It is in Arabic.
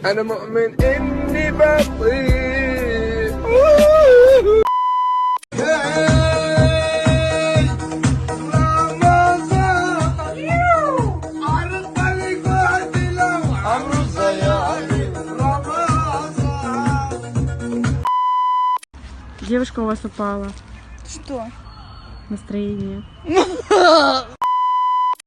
أنا مؤمن إني بطيء. Девушка у вас упала. Что? Настроение.